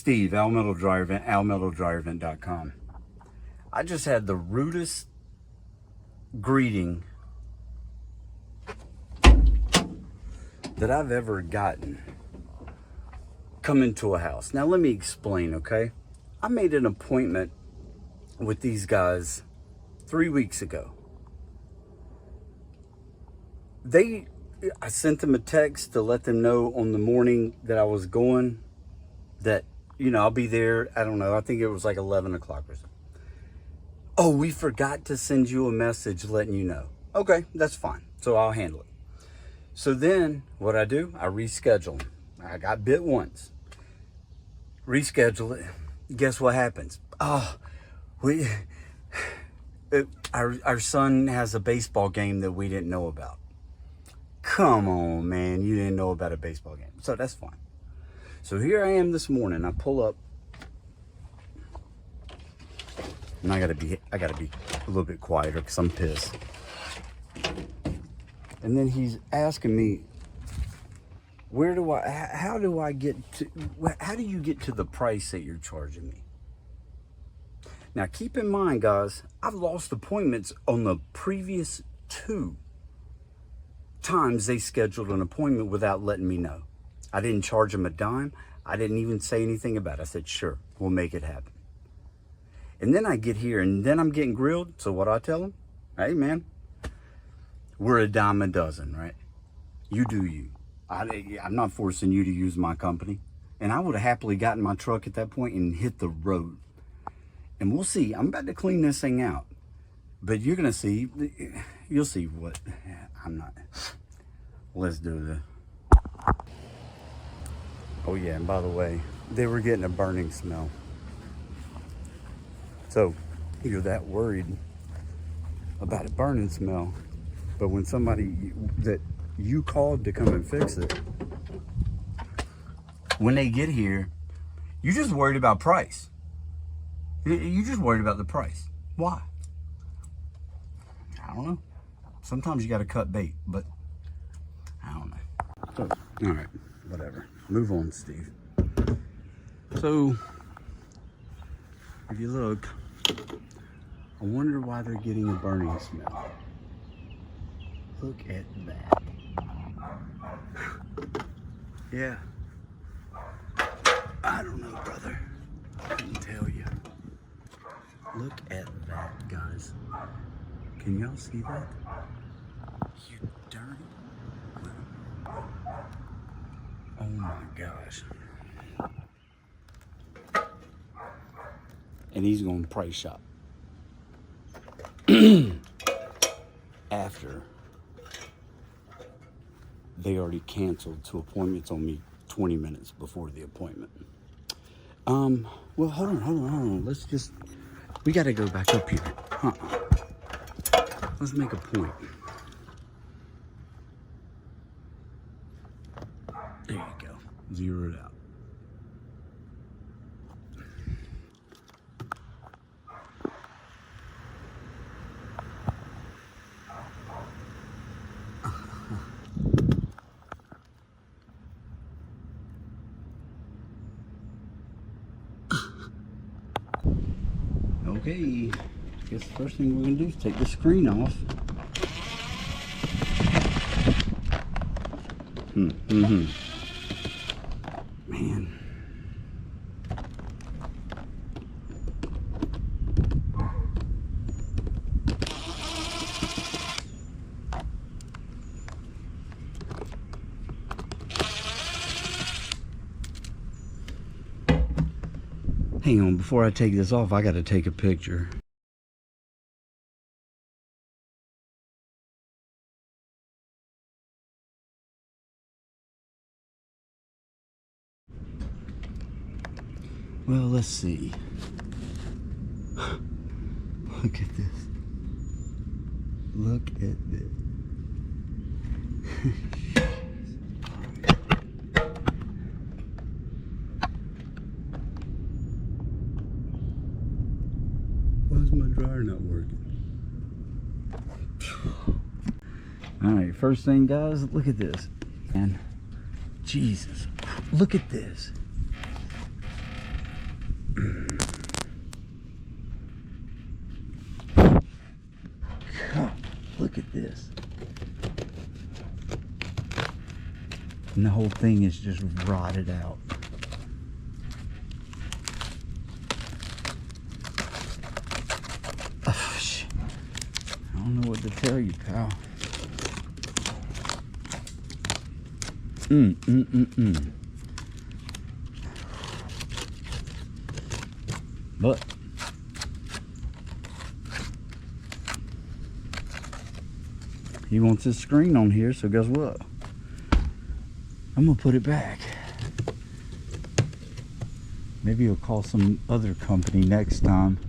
Steve, Almetal Dryer Vent, almetaldryervent.com. I just had the rudest greeting that I've ever gotten come into a house. Now let me explain, okay? I made an appointment with these guys 3 weeks ago. I sent them a text to let them know on the morning that I was going that, you know, I'll be there. I don't know. I think it was like 11 o'clock or something. Oh, we forgot to send you a message letting you know. Okay, that's fine. So I'll handle it. So then what I do, I reschedule them. I got bit once. Reschedule it. Guess what happens? Oh, our son has a baseball game that we didn't know about. Come on, man. You didn't know about a baseball game. So that's fine. So here I am this morning. I pull up. And I gotta be a little bit quieter because I'm pissed. And then he's asking me, how do you get to the price that you're charging me? Now keep in mind, guys, I've lost appointments on the previous 2 times they scheduled an appointment without letting me know. I didn't charge them a dime. I didn't even say anything about it. I said, sure, we'll make it happen. And then I get here and then I'm getting grilled. So what do I tell them? Hey man, we're a dime a dozen, right? You do you. I'm not forcing you to use my company. And I would have happily gotten my truck at that point and hit the road. And we'll see. I'm about to clean this thing out. But you're going to see. You'll see what. I'm not. Let's do this. Oh, yeah. And by the way, they were getting a burning smell. So you're that worried about a burning smell. But when somebody that you called to come and fix it, when they get here, you're just worried about price. You're just worried about the price. Why? I don't know. Sometimes you got to cut bait, but I don't know. So, all right, whatever. Move on, Steve. So, if you look, I wonder why they're getting a burning smell. Look at that. Yeah. I don't know, brother. I can tell you. Look at that, guys. Can y'all see that? You dirty. Oh my gosh. And he's going to price shop. After they already canceled 2 appointments on me 20 minutes before the appointment. Well, hold on. Let's just, we got to go back up here. Let's make a point. There you go. Zero it out. Okay, I guess the first thing we're going to do is take the screen off. Man. Hang on, before I take this off, I got to take a picture. Well, let's see. Look at this. Look at this. Why's my dryer not working? Alright, first thing, guys, look at this. And Jesus, look at this. God, look at this. And the whole thing is just rotted out. Oh, shit. I don't know what to tell you, pal. But he wants his screen on here, so guess what? I'm gonna put it back. Maybe he'll call some other company next time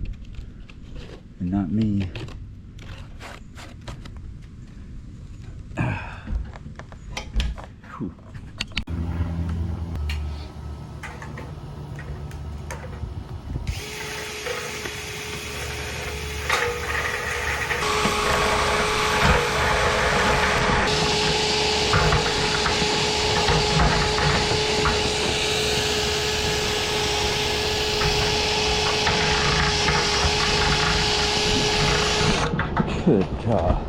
and not me. Whew. Good job.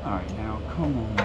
All right, now come on.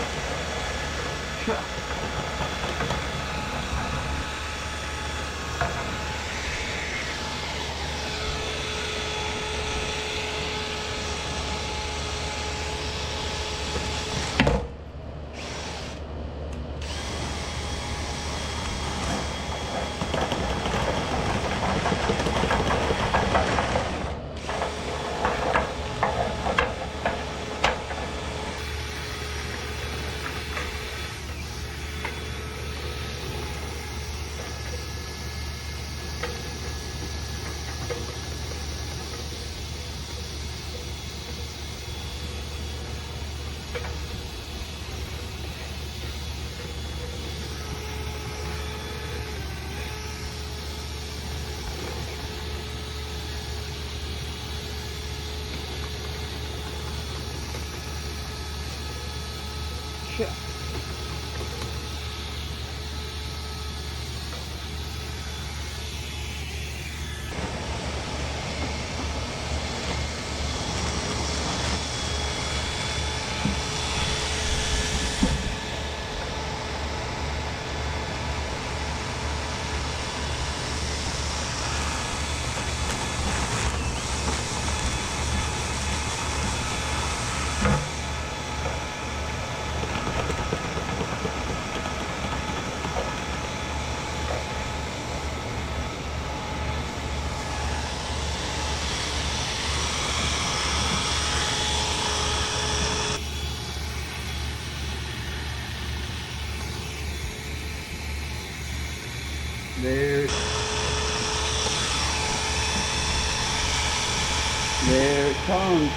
Shit. There it comes.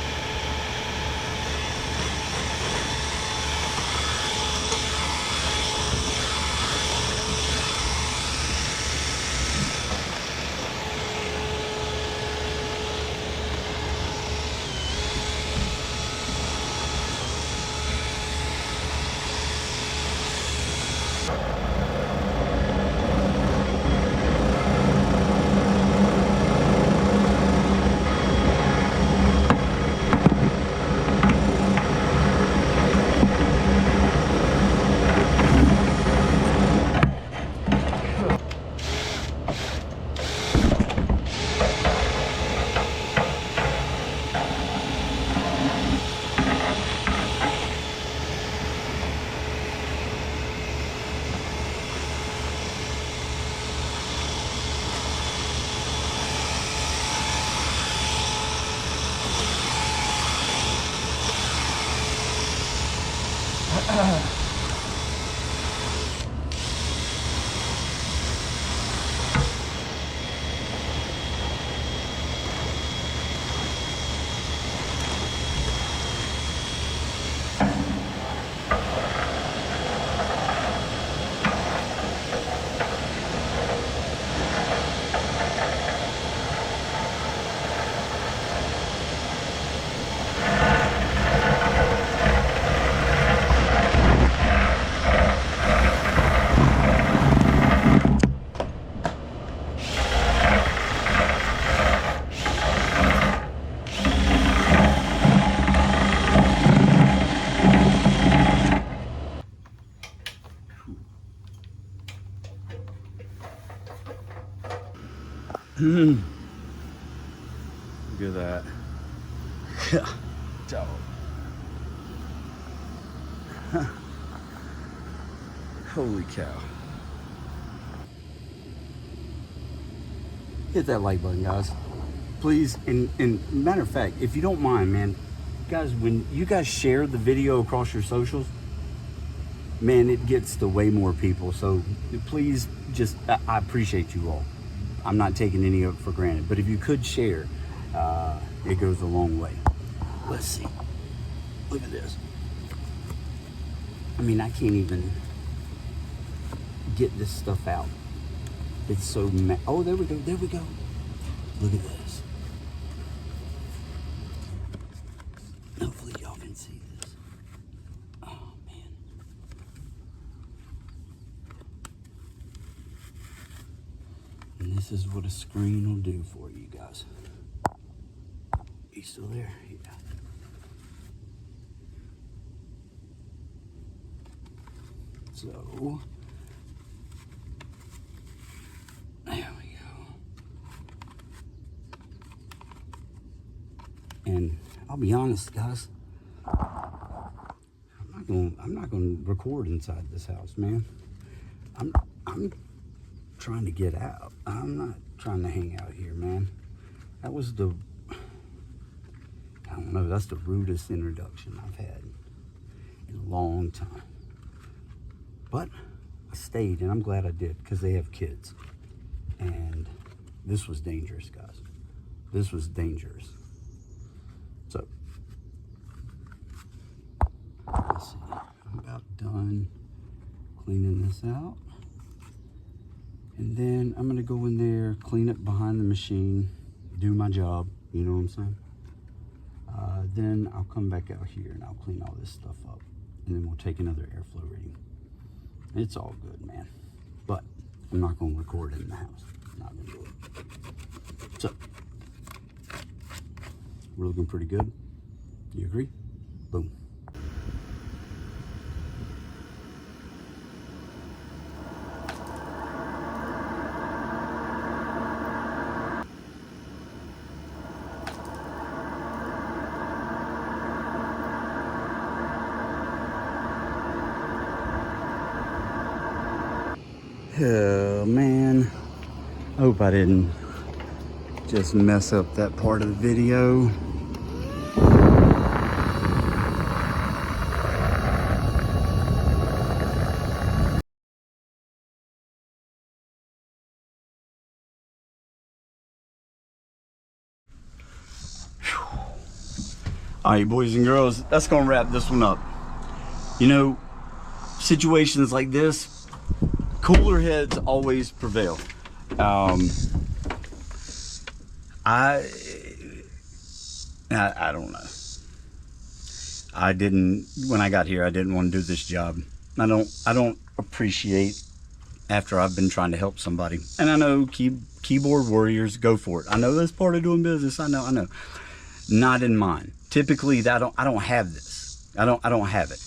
Look at that. Dog. Holy cow. Hit that like button, guys. Please, and matter of fact, if you don't mind, man, guys, when you guys share the video across your socials, man, it gets to way more people. So please, just, I appreciate you all. I'm not taking any of it for granted, but if you could share, it goes a long way. Let's see. Look at this. I mean, I can't even get this stuff out. It's so oh, there we go. There we go. Look at this. Hopefully y'all can see this. Oh man. And this is what a screen will do for you guys. You still there? Yeah. So, there we go. And I'll be honest, guys, I'm not gonna record inside this house, man. I'm trying to get out. I'm not trying to hang out here, man. That was I don't know, that's the rudest introduction I've had in a long time. But I stayed, and I'm glad I did, because they have kids. And this was dangerous, guys. This was dangerous. So, let's see. I'm about done cleaning this out. And then I'm going to go in there, clean up behind the machine, do my job. You know what I'm saying? Then I'll come back out here and I'll clean all this stuff up. And then we'll take another airflow reading. It's all good, man. But I'm not going to record it in the house. I'm not going to do it. So, we're looking pretty good. You agree? Boom. Oh man, I hope I didn't just mess up that part of the video. All right, boys and girls, that's gonna wrap this one up. You know, situations like this, cooler heads always prevail. I don't know. When I got here, I didn't want to do this job. I don't appreciate after I've been trying to help somebody. And I know keyboard warriors, go for it. I know that's part of doing business. I know. Not in mine. Typically, I don't have this. I don't have it.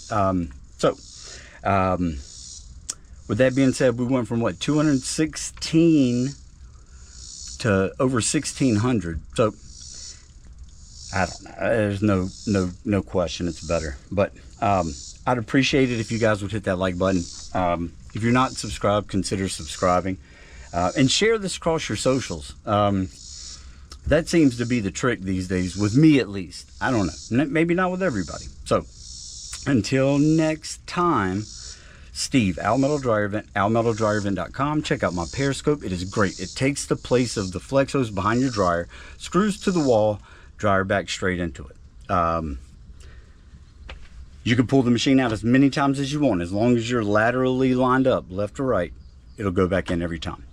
With that being said, we went from what, 216 to over 1,600. So I don't know. There's no question it's better. But I'd appreciate it if you guys would hit that like button. If you're not subscribed, consider subscribing, and share this across your socials. That seems to be the trick these days, with me at least. I don't know. Maybe not with everybody. So until next time, Steve, Almetal Dryer Vent, almetaldryervent.com. Check out my Periscope. It is great. It takes the place of the flex hose behind your dryer, screws to the wall, dryer back straight into it. You can pull the machine out as many times as you want. As long as you're laterally lined up, left or right, it'll go back in every time.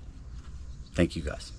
Thank you, guys.